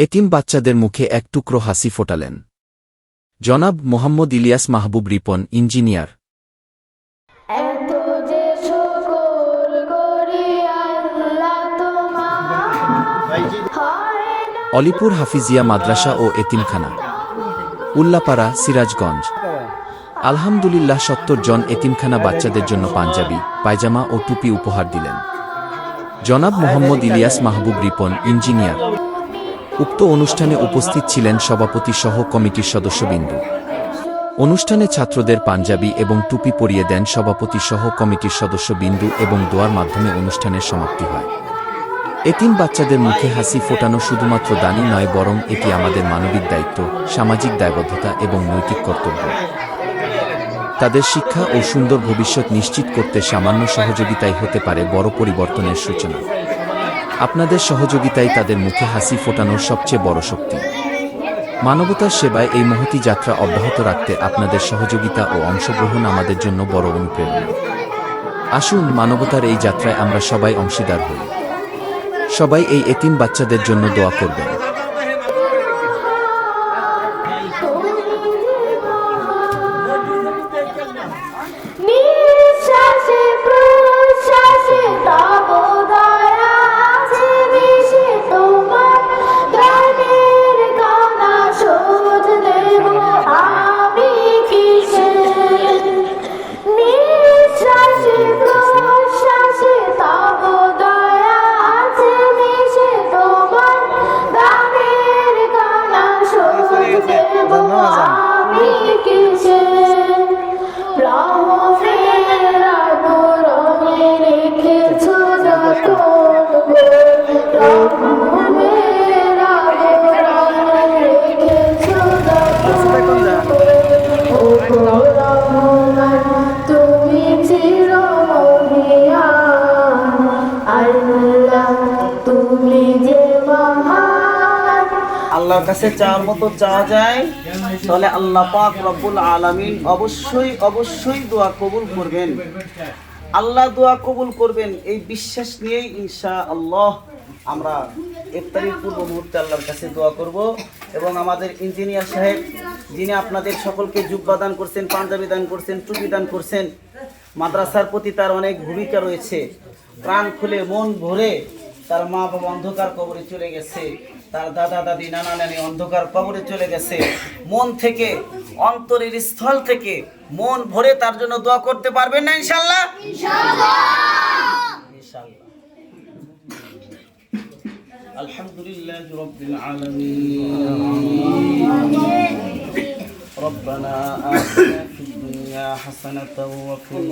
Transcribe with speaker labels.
Speaker 1: এতিম বাচ্চাদের মুখে এক টুকরো হাসি ফোটালেন জনাব মোহাম্মদ ইলিয়াস মাহবুব রিপন, ইঞ্জিনিয়ার। অলিপুর হাফিজিয়া মাদ্রাসা ও এতিমখানা, উল্লাপাড়া, সিরাজগঞ্জ। আলহামদুলিল্লাহ ৭০ জন এতিমখানা বাচ্চাদের জন্য পাঞ্জাবি, পায়জামা ও টুপি উপহার দিলেন জনাব মোহাম্মদ ইলিয়াস মাহবুব রিপন, ইঞ্জিনিয়ার। উক্ত অনুষ্ঠানে উপস্থিত ছিলেন সভাপতি সহ কমিটির সদস্যবৃন্দ। অনুষ্ঠানে ছাত্রদের পাঞ্জাবি এবং টুপি পরিয়ে দেন সভাপতি সহ কমিটির সদস্যবৃন্দ এবং দোয়ার মাধ্যমে অনুষ্ঠানের সমাপ্তি হয়। এতিম বাচ্চাদের মুখে হাসি ফোটানো শুধুমাত্র দানই নয়, বরং এটি আমাদের মানবিক দায়িত্ব, সামাজিক দায়বদ্ধতা এবং নৈতিক কর্তব্য। তাদের শিক্ষা ও সুন্দর ভবিষ্যৎ নিশ্চিত করতে সামান্য সহযোগিতাই হতে পারে বড় পরিবর্তনের সূচনা। আপনাদের সহযোগিতাই তাদের মুখে হাসি ফোটানোর সবচেয়ে বড় শক্তি। মানবতার সেবায় এই মহতী যাত্রা অব্যাহত রাখতে আপনাদের সহযোগিতা ও অংশগ্রহণ আমাদের জন্য বড় অনুপ্রেরণা। আসুন মানবতার এই যাত্রায় আমরা সবাই অংশীদার হই। সবাই এই এতিম বাচ্চাদের জন্য দোয়া করবেন।
Speaker 2: আল্লাহর কাছে চাওয়ার মতো চাওয়া যায়, তাহলে আল্লাহ পাক রব্বুল আলামিন অবশ্যই দোয়া কবুল করবেন। আল্লাহ দোয়া কবুল করবেন এই বিশ্বাস নিয়েই ইনশাআল্লাহ আমরা ইফতারির পূর্ব মুহূর্তে আল্লাহর কাছে দোয়া করব। এবং আমাদের ইঞ্জিনিয়ার সাহেব, যিনি আপনাদের সকলকে জুব্বা দান করছেন, পাঞ্জাবি দান করছেন, টুপি দান করছেন, মাদ্রাসার প্রতি তার অনেক ভূমিকা রয়েছে। প্রাণ খুলে মন ভরে তার মা বাবা অন্ধকার কবরে চলে গেছে, তার দাদা দাদি নানা নানি অন্ধকার কবরে চলে গেছে। মন থেকে, অন্তরের স্থল থেকে মন ভরে তার জন্য দোয়া করতে পারবেন না ইনশাআল্লাহ? ইনশাআল্লাহ। আলহামদুলিল্লাহি রাব্বিল আলামিন। রব্বানা আতিনা ফিদ দুনিয়া হাসানাতাও ওয়া ফিল